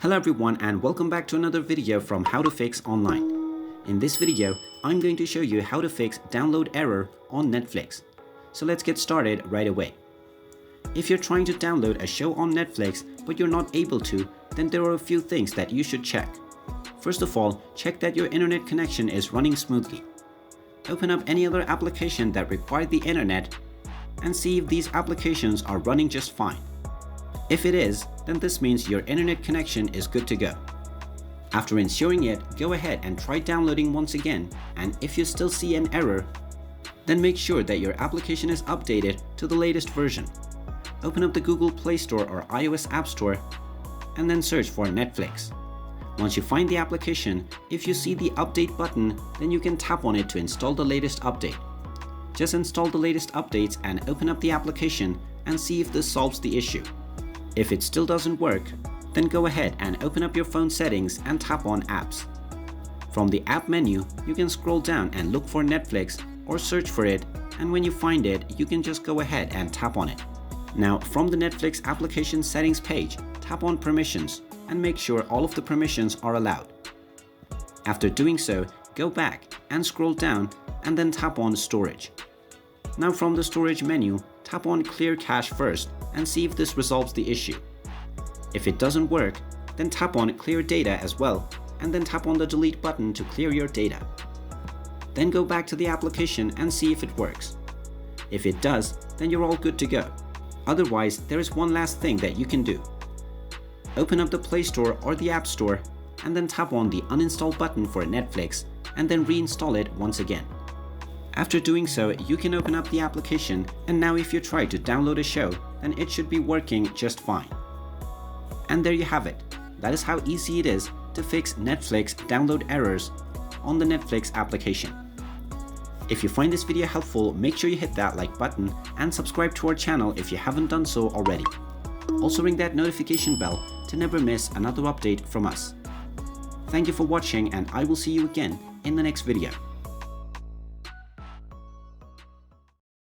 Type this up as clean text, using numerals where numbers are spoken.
Hello everyone and welcome back to another video from How to Fix Online. In this video, I'm going to show you how to fix download error on Netflix. So let's get started right away. If you're trying to download a show on Netflix but you're not able to, then there are a few things that you should check. First of all, check that your internet connection is running smoothly. Open up any other application that requires the internet and see if these applications are running just fine. If it is, then this means your internet connection is good to go. After ensuring it, go ahead and try downloading once again, and if you still see an error, then make sure that your application is updated to the latest version. Open up the Google Play Store or iOS App Store and then search for Netflix. Once you find the application, if you see the update button, then you can tap on it to install the latest update. Just install the latest updates and open up the application and see if this solves the issue. If it still doesn't work, then go ahead and open up your phone settings and tap on Apps. From the app menu, you can scroll down and look for Netflix or search for it, and when you find it, you can just go ahead and tap on it. Now, from the Netflix application settings page, tap on Permissions and make sure all of the permissions are allowed. After doing so, go back and scroll down and then tap on Storage. Now from the storage menu, tap on Clear Cache first and see if this resolves the issue. If it doesn't work, then tap on Clear Data as well and then tap on the Delete button to clear your data. Then go back to the application and see if it works. If it does, then you're all good to go. Otherwise, there is one last thing that you can do. Open up the Play Store or the App Store and then tap on the Uninstall button for Netflix and then reinstall it once again. After doing so, you can open up the application, and now if you try to download a show, then it should be working just fine. And there you have it. That is how easy it is to fix Netflix download errors on the Netflix application. If you find this video helpful, make sure you hit that like button and subscribe to our channel if you haven't done so already. Also ring that notification bell to never miss another update from us. Thank you for watching, and I will see you again in the next video.